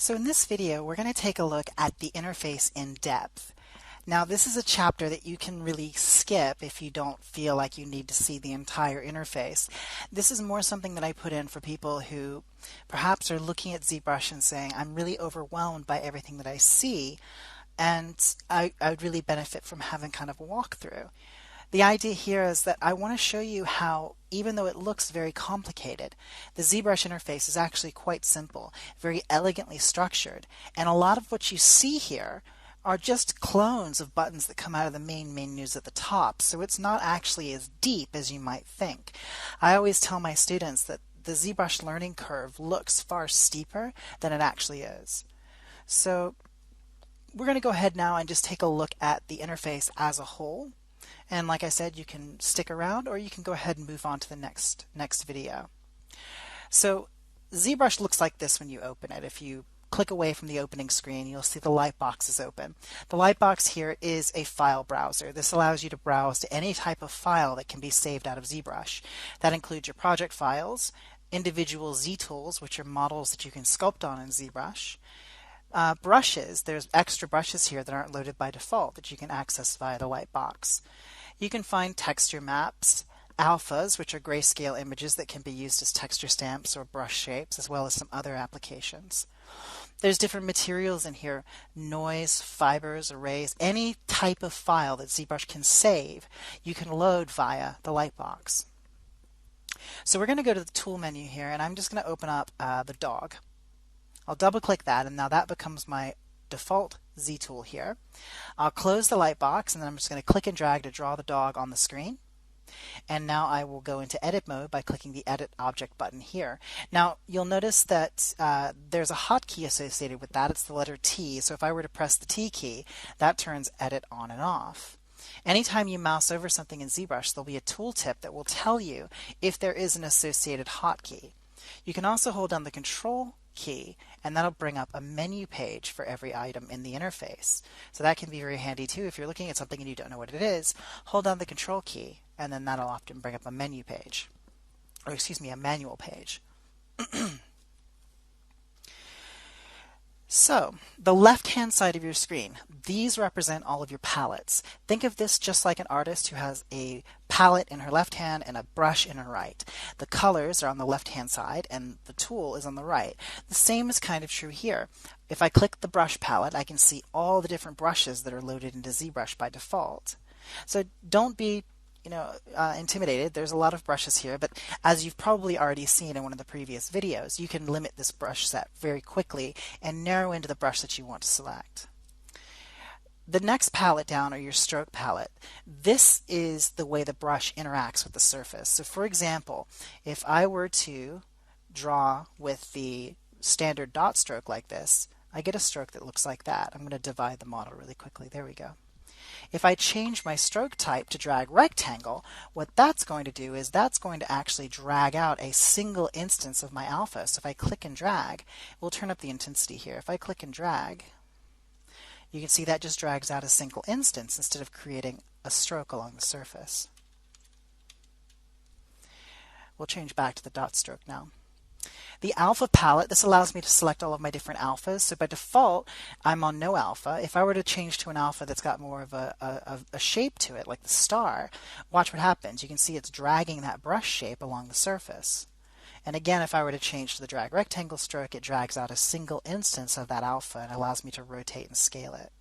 So in this video, we're going to take a look at the interface in depth. Now, this is a chapter that you can really skip if you don't feel like you need to see the entire interface. This is more something that I put in for people who perhaps are looking at ZBrush and saying, I'm really overwhelmed by everything that I see, and I would really benefit from having kind of a walkthrough. The idea here is that I want to show you how, even though it looks very complicated, the ZBrush interface is actually quite simple, very elegantly structured, and a lot of what you see here are just clones of buttons that come out of the main menus at the top, so it's not actually as deep as you might think. I always tell my students that the ZBrush learning curve looks far steeper than it actually is. So we're going to go ahead now and just take a look at the interface as a whole. And like I said, you can stick around or you can go ahead and move on to the next video. So ZBrush looks like this when you open it. If you click away from the opening screen, you'll see the lightbox is open. The lightbox here is a file browser. This allows you to browse to any type of file that can be saved out of ZBrush. That includes your project files, individual Z tools, which are models that you can sculpt on in ZBrush. Brushes, there's extra brushes here that aren't loaded by default that you can access via the lightbox. You can find texture maps, alphas, which are grayscale images that can be used as texture stamps or brush shapes, as well as some other applications. There's different materials in here, noise, fibers, arrays, any type of file that ZBrush can save, you can load via the lightbox. So we're going to go to the tool menu here, and I'm just going to open up the dog. I'll double click that, and now that becomes my default Z tool here. I'll close the lightbox, and then I'm just going to click and drag to draw the dog on the screen. And now I will go into edit mode by clicking the edit object button here. Now you'll notice that there's a hotkey associated with that. It's the letter T. So if I were to press the T key, that turns edit on and off. Anytime you mouse over something in ZBrush, there'll be a tooltip that will tell you if there is an associated hotkey. You can also hold down the Control key, and that'll bring up a menu page for every item in the interface. So that can be very handy too. If you're looking at something and you don't know what it is, hold down the Control key, and then that'll often bring up a menu page, or excuse me, a manual page. So, the left-hand side of your screen, these represent all of your palettes. Think of this just like an artist who has a palette in her left hand and a brush in her right. The colors are on the left-hand side and the tool is on the right. The same is kind of true here. If I click the brush palette, I can see all the different brushes that are loaded into ZBrush by default. So don't be intimidated. There's a lot of brushes here, but as you've probably already seen in one of the previous videos, you can limit this brush set very quickly and narrow into the brush that you want to select. The next palette down are your stroke palette. This is the way the brush interacts with the surface. So for example, if I were to draw with the standard dot stroke like this, I get a stroke that looks like that. I'm going to divide the model really quickly. There we go. If I change my stroke type to drag rectangle, what that's going to do is that's going to actually drag out a single instance of my alpha. So if I click and drag, we'll turn up the intensity here. If I click and drag, you can see that just drags out a single instance instead of creating a stroke along the surface. We'll change back to the dot stroke now. The alpha palette, this allows me to select all of my different alphas. So by default, I'm on no alpha. If I were to change to an alpha that's got more of a shape to it, like the star, watch what happens. You can see it's dragging that brush shape along the surface. And again, if I were to change to the drag rectangle stroke, it drags out a single instance of that alpha and allows me to rotate and scale it.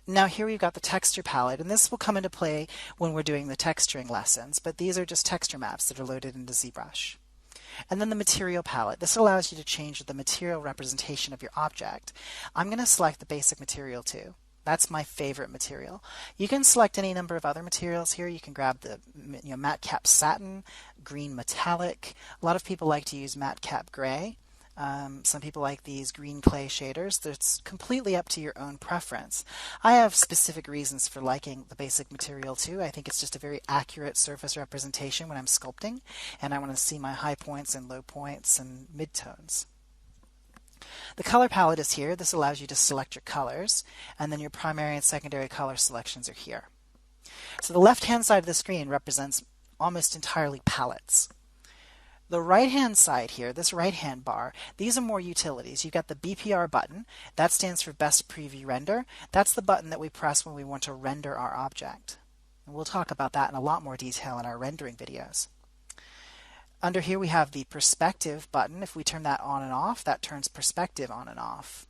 Now here we've got the texture palette, and this will come into play when we're doing the texturing lessons, but these are just texture maps that are loaded into ZBrush. And then the material palette. This allows you to change the material representation of your object. I'm going to select the basic material 2. That's my favorite material. You can select any number of other materials here. You can grab the matte cap satin, green metallic. A lot of people like to use matte cap gray. Some people like these green clay shaders. That's completely up to your own preference. I have specific reasons for liking the basic material too. I think it's just a very accurate surface representation when I'm sculpting, and I want to see my high points and low points and midtones. The color palette is here. This allows you to select your colors, and then your primary and secondary color selections are here. So the left-hand side of the screen represents almost entirely palettes. The right-hand side here, this right-hand bar, these are more utilities. You've got the BPR button. That stands for Best Preview Render. That's the button that we press when we want to render our object. And we'll talk about that in a lot more detail in our rendering videos. Under here we have the Perspective button. If we turn that on and off, that turns perspective on and off.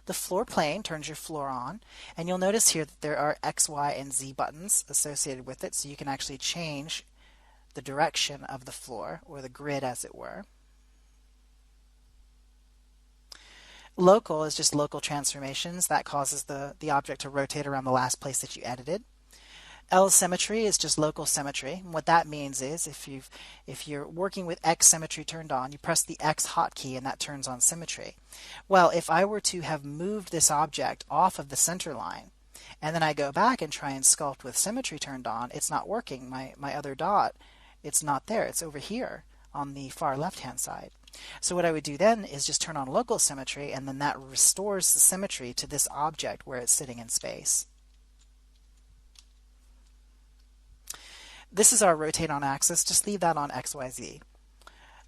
The floor plane turns your floor on, and you'll notice here that there are X, Y, and Z buttons associated with it, so you can actually change the direction of the floor, or the grid as it were. Local is just local transformations. That causes the object to rotate around the last place that you edited. L symmetry is just local symmetry. And what that means is if you're working with X symmetry turned on, you press the X hotkey and that turns on symmetry. Well, if I were to have moved this object off of the center line, and then I go back and try and sculpt with symmetry turned on, it's not working. My other dot, it's not there. It's over here on the far left-hand side. So what I would do then is just turn on local symmetry, and then that restores the symmetry to this object where it's sitting in space. This is our rotate on axis. Just leave that on XYZ.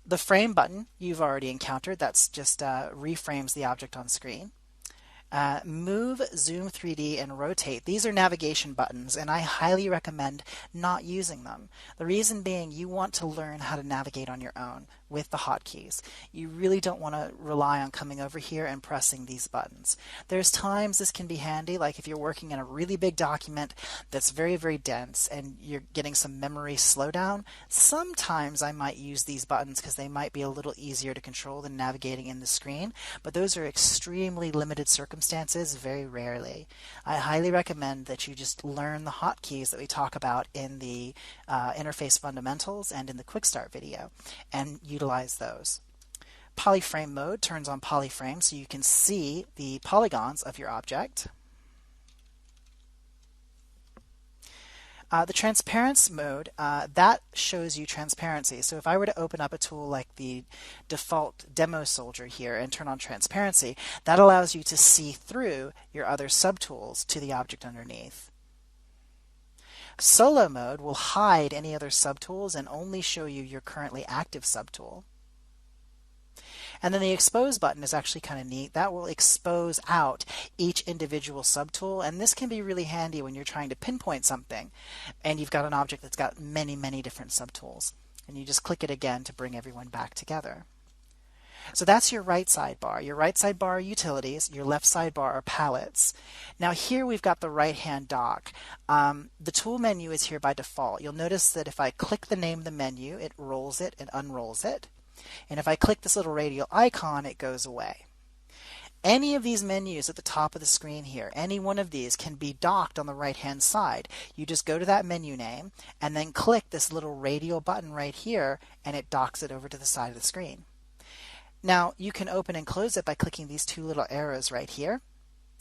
The frame button you've already encountered. That's just reframes the object on screen. Move, zoom 3D, and rotate. These are navigation buttons, and I highly recommend not using them. The reason being, you want to learn how to navigate on your own with the hotkeys. You really don't want to rely on coming over here and pressing these buttons. There's times this can be handy, like if you're working in a really big document that's very, very dense and you're getting some memory slowdown. Sometimes I might use these buttons because they might be a little easier to control than navigating in the screen, but those are extremely limited circumstances, very rarely. I highly recommend that you just learn the hotkeys that we talk about in the interface fundamentals and in the quick start video, and utilize those. Polyframe mode turns on polyframe so you can see the polygons of your object. The transparency mode, that shows you transparency. So if I were to open up a tool like the default demo soldier here and turn on transparency, that allows you to see through your other subtools to the object underneath. Solo mode will hide any other subtools and only show you your currently active subtool. And then the expose button is actually kind of neat. That will expose out each individual subtool, and this can be really handy when you're trying to pinpoint something and you've got an object that's got many, many different subtools. And you just click it again to bring everyone back together. So that's your right sidebar. Your right sidebar are utilities, your left sidebar are palettes. Now here we've got the right-hand dock. The tool menu is here by default. You'll notice that if I click the name of the menu, it rolls it and unrolls it. And if I click this little radial icon, it goes away. Any of these menus at the top of the screen here, any one of these can be docked on the right-hand side. You just go to that menu name and then click this little radial button right here, and it docks it over to the side of the screen. Now, you can open and close it by clicking these two little arrows right here.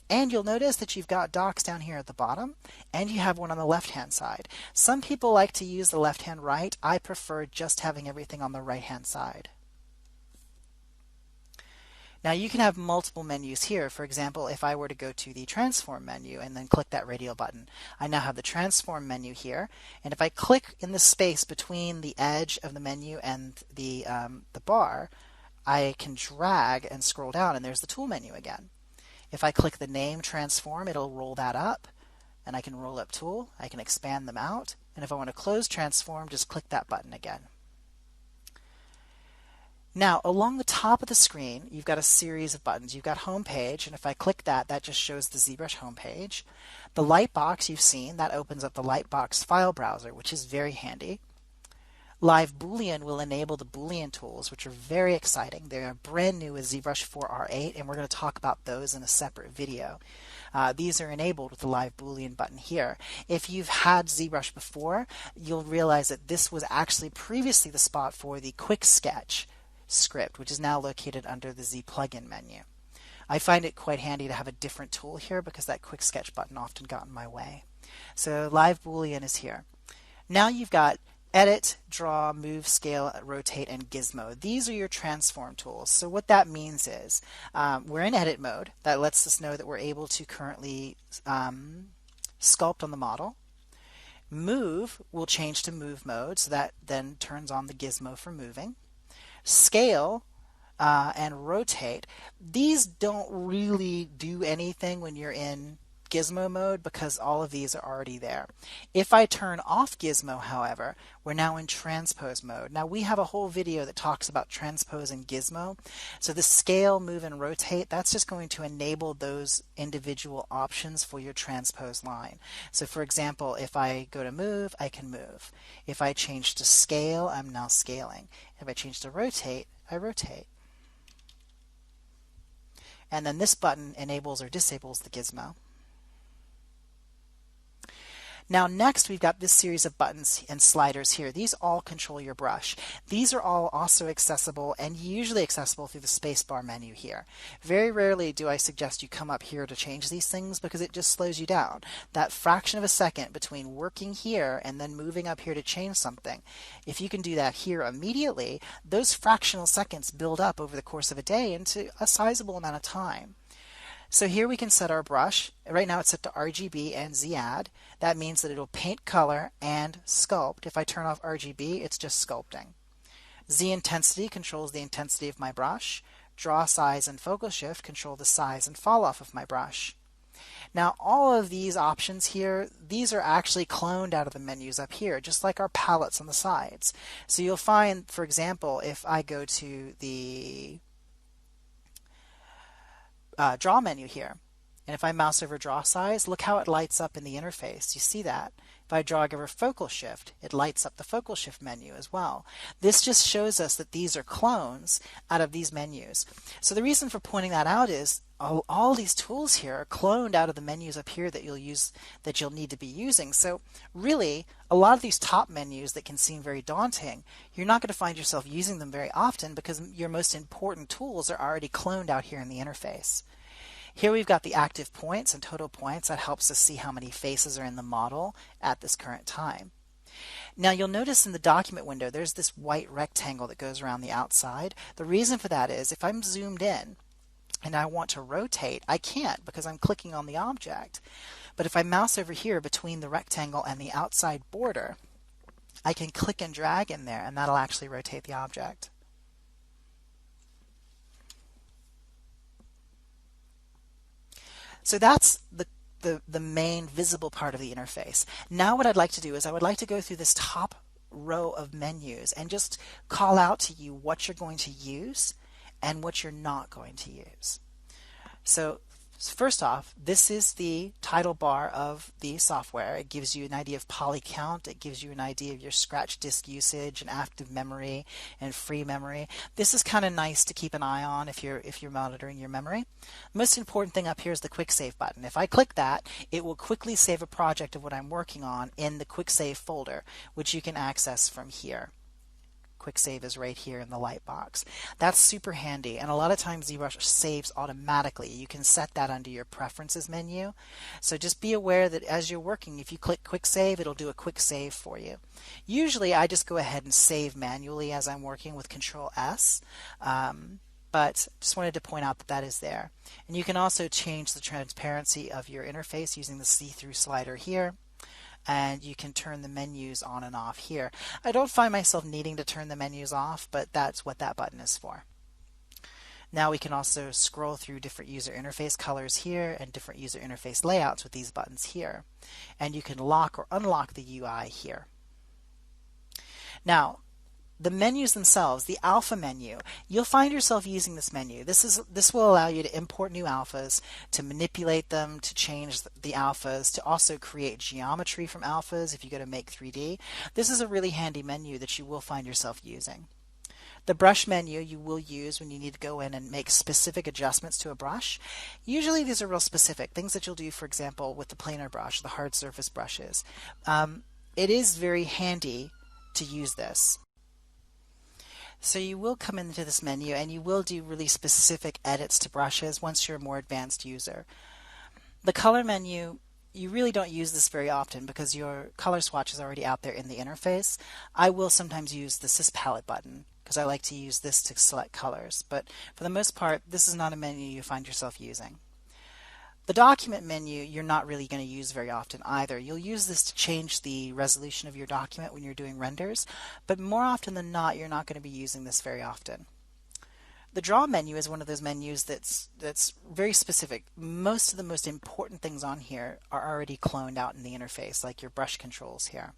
And you'll notice that you've got docks down here at the bottom, and you have one on the left-hand side. Some people like to use the left-hand right. I prefer just having everything on the right-hand side. Now, you can have multiple menus here. For example, if I were to go to the Transform menu and then click that radial button, I now have the Transform menu here. And if I click in the space between the edge of the menu and the bar, I can drag and scroll down, and there's the tool menu again. If I click the name Transform, it'll roll that up, and I can roll up tool, I can expand them out, and if I want to close Transform, just click that button again. Now, along the top of the screen, you've got a series of buttons. You've got Home Page, and if I click that, that just shows the ZBrush home page. The Lightbox you've seen, that opens up the Lightbox file browser, which is very handy. Live Boolean will enable the Boolean tools, which are very exciting. They are brand new with ZBrush 4R8, and we're going to talk about those in a separate video. These are enabled with the Live Boolean button here. If you've had ZBrush before, you'll realize that this was actually previously the spot for the Quick Sketch script, which is now located under the Z plugin menu. I find it quite handy to have a different tool here because that Quick Sketch button often got in my way. So Live Boolean is here. Now you've got Edit, Draw, Move, Scale, Rotate, and Gizmo. These are your transform tools. So what that means is we're in edit mode. That lets us know that we're able to currently sculpt on the model. Move will change to move mode, so that then turns on the gizmo for moving. Scale and rotate, these don't really do anything when you're in gizmo mode because all of these are already there. If I turn off gizmo, however, we're now in transpose mode. Now we have a whole video that talks about transpose and gizmo. So the scale, move, and rotate, that's just going to enable those individual options for your transpose line. So for example, if I go to move, I can move. If I change to scale, I'm now scaling. If I change to rotate, I rotate. And then this button enables or disables the gizmo. Now next we've got this series of buttons and sliders here. These all control your brush. These are all also accessible and usually accessible through the spacebar menu here. Very rarely do I suggest you come up here to change these things because it just slows you down. That fraction of a second between working here and then moving up here to change something, if you can do that here immediately, those fractional seconds build up over the course of a day into a sizable amount of time. So here we can set our brush. Right now it's set to RGB and Z-add. That means that it'll paint color and sculpt. If I turn off RGB, it's just sculpting. Z intensity controls the intensity of my brush. Draw size and focal shift control the size and fall off of my brush. Now all of these options here, these are actually cloned out of the menus up here, just like our palettes on the sides. So you'll find, for example, if I go to the draw menu here, and if I mouse over draw size, look how it lights up in the interface. You see that? If I drag over focal shift, it lights up the focal shift menu as well. This just shows us that these are clones out of these menus. So the reason for pointing that out is all these tools here are cloned out of the menus up here that you'll need to be using. So really, a lot of these top menus that can seem very daunting, you're not going to find yourself using them very often because your most important tools are already cloned out here in the interface. Here we've got the active points and total points. That helps us see how many faces are in the model at this current time. Now you'll notice in the document window there's this white rectangle that goes around the outside. The reason for that is if I'm zoomed in and I want to rotate, I can't because I'm clicking on the object. But if I mouse over here between the rectangle and the outside border, I can click and drag in there and that'll actually rotate the object. So that's the main visible part of the interface. Now what I'd like to do is I would like to go through this top row of menus and just call out to you what you're going to use and what you're not going to use. So first off, this is the title bar of the software. It gives you an idea of poly count. It gives you an idea of your scratch disk usage and active memory and free memory. This is kind of nice to keep an eye on if you're monitoring your memory. The most important thing up here is the quick save button. If I click that, it will quickly save a project of what I'm working on in the quick save folder, which you can access from here. Quick save is right here in the light box. That's super handy, and a lot of times ZBrush saves automatically. You can set that under your preferences menu. So just be aware that as you're working, if you click quick save, it'll do a quick save for you. Usually I just go ahead and save manually as I'm working with Control S. But just wanted to point out that that is there. And you can also change the transparency of your interface using the see-through slider here. And you can turn the menus on and off here. I don't find myself needing to turn the menus off, but that's what that button is for. Now we can also scroll through different user interface colors here and different user interface layouts with these buttons here. And you can lock or unlock the UI here. Now, the menus themselves, the alpha menu, you'll find yourself using this menu. This will allow you to import new alphas, to manipulate them, to change the alphas, to also create geometry from alphas if you go to Make 3D. This is a really handy menu that you will find yourself using. The brush menu you will use when you need to go in and make specific adjustments to a brush. Usually these are real specific, things that you'll do, for example, with the planar brush, the hard surface brushes. It is very handy to use this. So you will come into this menu and you will do really specific edits to brushes once you're a more advanced user. The color menu, you really don't use this very often because your color swatch is already out there in the interface. I will sometimes use the Sys Palette button because I like to use this to select colors, but for the most part, this is not a menu you find yourself using. The document menu you're not really going to use very often either. You'll use this to change the resolution of your document when you're doing renders, but more often than not, you're not going to be using this very often. The draw menu is one of those menus that's very specific. Most of the most important things on here are already cloned out in the interface, like your brush controls here.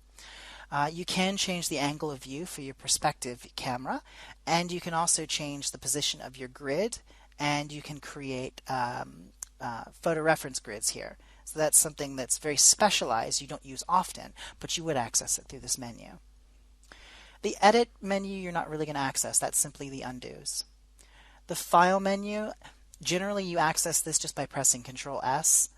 You can change the angle of view for your perspective camera, and you can also change the position of your grid, and you can create photo reference grids here. So that's something that's very specialized, you don't use often, but you would access it through this menu. The edit menu you're not really going to access, that's simply the undos. The file menu, generally you access this just by pressing Control S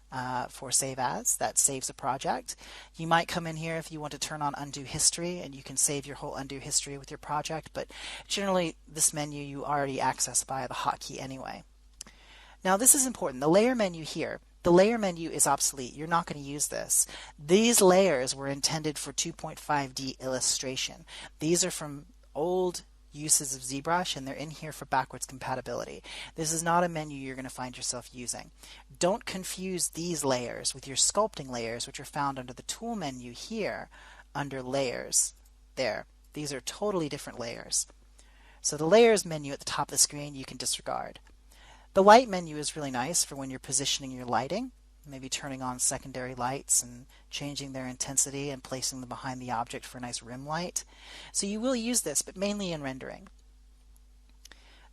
for save as. That saves a project. You might come in here if you want to turn on undo history, and you can save your whole undo history with your project, but generally this menu you already access via the hotkey anyway. Now this is important. The layer menu here, the layer menu is obsolete. You're not going to use this. These layers were intended for 2.5D illustration. These are from old uses of ZBrush, and they're in here for backwards compatibility. This is not a menu you're going to find yourself using. Don't confuse these layers with your sculpting layers, which are found under the tool menu here under layers. There. These are totally different layers. So the layers menu at the top of the screen you can disregard. The light menu is really nice for when you're positioning your lighting, maybe turning on secondary lights and changing their intensity and placing them behind the object for a nice rim light. So you will use this, but mainly in rendering.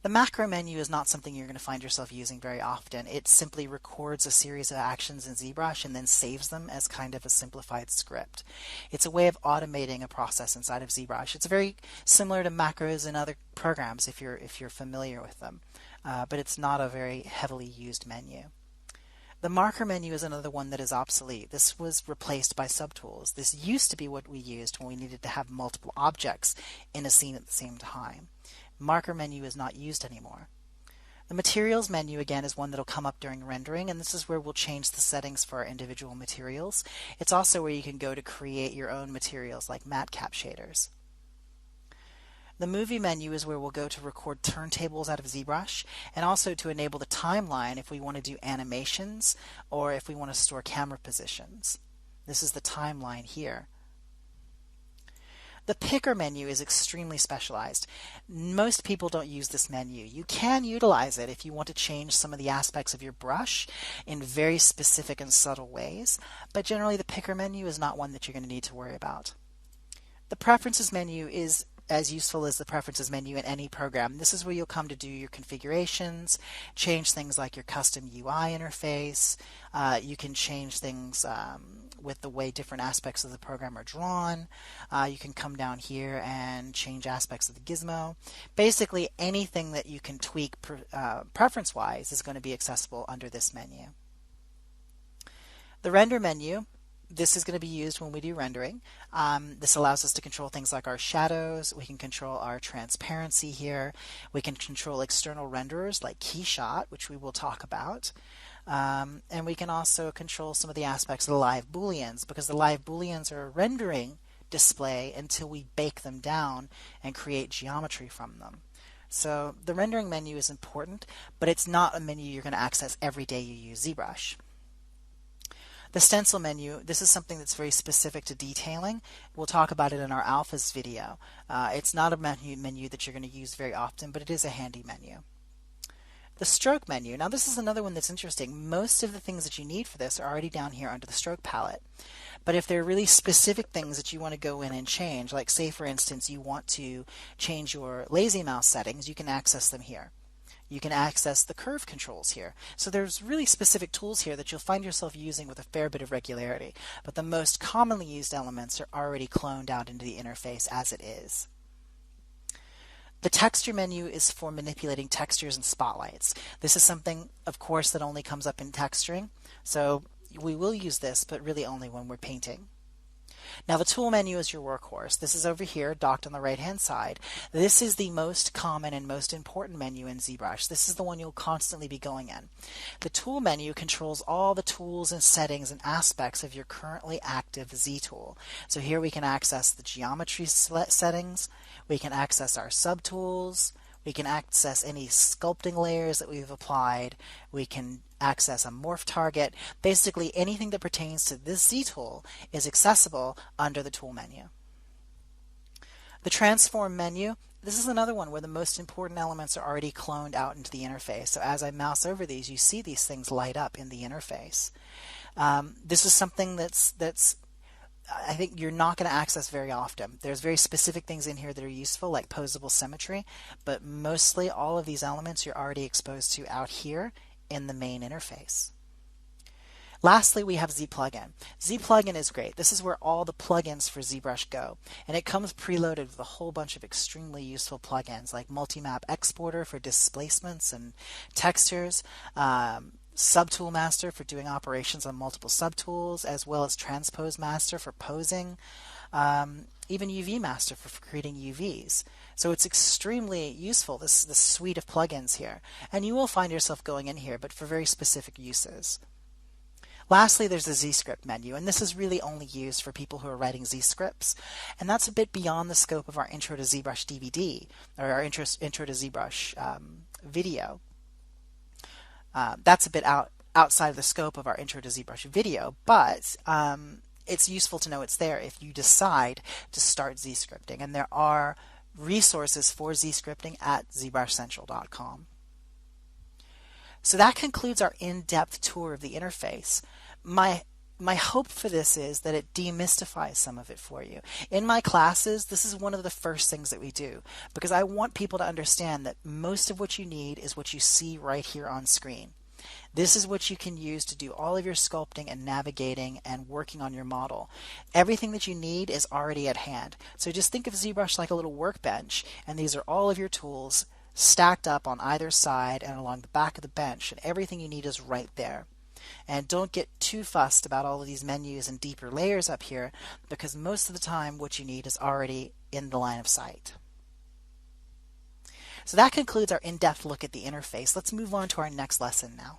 The macro menu is not something you're going to find yourself using very often. It simply records a series of actions in ZBrush and then saves them as kind of a simplified script. It's a way of automating a process inside of ZBrush. It's very similar to macros in other programs if you're familiar with them, but it's not a very heavily used menu. The marker menu is another one that is obsolete. This was replaced by subtools. This used to be what we used when we needed to have multiple objects in a scene at the same time. Marker menu is not used anymore. The materials menu again is one that will come up during rendering, and this is where we'll change the settings for our individual materials. It's also where you can go to create your own materials like matte cap shaders. The movie menu is where we'll go to record turntables out of ZBrush, and also to enable the timeline if we want to do animations or if we want to store camera positions. This is the timeline here. The picker menu is extremely specialized. Most people don't use this menu. You can utilize it if you want to change some of the aspects of your brush in very specific and subtle ways, but generally the picker menu is not one that you're going to need to worry about. The preferences menu is as useful as the preferences menu in any program. This is where you'll come to do your configurations, change things like your custom UI interface. You can change things with the way different aspects of the program are drawn. You can come down here and change aspects of the gizmo. Basically anything that you can tweak preference-wise is going to be accessible under this menu. The render menu, this is going to be used when we do rendering. This allows us to control things like our shadows. We can control our transparency here. We can control external renderers like Keyshot, which we will talk about. And we can also control some of the aspects of the live booleans, because the live booleans are a rendering display until we bake them down and create geometry from them. So the rendering menu is important, but it's not a menu you're going to access every day you use ZBrush. The stencil menu, this is something that's very specific to detailing. We'll talk about it in our alphas video. It's not a menu that you're going to use very often, but it is a handy menu. The stroke menu, now this is another one that's interesting. Most of the things that you need for this are already down here under the stroke palette. But if there are really specific things that you want to go in and change, like say for instance you want to change your lazy mouse settings, you can access them here. You can access the curve controls here. So there's really specific tools here that you'll find yourself using with a fair bit of regularity. But the most commonly used elements are already cloned out into the interface as it is. The texture menu is for manipulating textures and spotlights. This is something, of course, that only comes up in texturing. So we will use this, but really only when we're painting. Now the tool menu is your workhorse. This is over here, docked on the right-hand side. This is the most common and most important menu in ZBrush. This is the one you'll constantly be going in. The tool menu controls all the tools and settings and aspects of your currently active Z tool. So here we can access the geometry settings, we can access our subtools, We can access any sculpting layers that we've applied. We can access a morph target. Basically, anything that pertains to this Z tool is accessible under the tool menu. The transform menu, this is another one where the most important elements are already cloned out into the interface. So as I mouse over these, you see these things light up in the interface. This is something that's I think you're not going to access very often. There's very specific things in here that are useful, like posable symmetry, but mostly all of these elements you're already exposed to out here in the main interface. Lastly, we have ZPlugin. ZPlugin is great. This is where all the plugins for ZBrush go, and it comes preloaded with a whole bunch of extremely useful plugins like Multimap Exporter for displacements and textures, Subtool Master for doing operations on multiple subtools, as well as Transpose Master for posing, even UV Master for creating UVs. So it's extremely useful, this suite of plugins here. And you will find yourself going in here, but for very specific uses. Lastly, there's the Z-script menu, and this is really only used for people who are writing Z-scripts, and that's a bit beyond the scope of our Intro to ZBrush DVD, or our Intro to ZBrush video. That's a bit outside of the scope of our Intro to ZBrush video, but it's useful to know it's there if you decide to start Z-scripting, and there are resources for Z-scripting at ZBrushCentral.com. So that concludes our in-depth tour of the interface. My hope for this is that it demystifies some of it for you. In my classes, this is one of the first things that we do, because I want people to understand that most of what you need is what you see right here on screen. This is what you can use to do all of your sculpting and navigating and working on your model. Everything that you need is already at hand. So just think of ZBrush like a little workbench, and these are all of your tools stacked up on either side and along the back of the bench, and everything you need is right there. And don't get too fussed about all of these menus and deeper layers up here, because most of the time what you need is already in the line of sight. So that concludes our in-depth look at the interface. Let's move on to our next lesson now.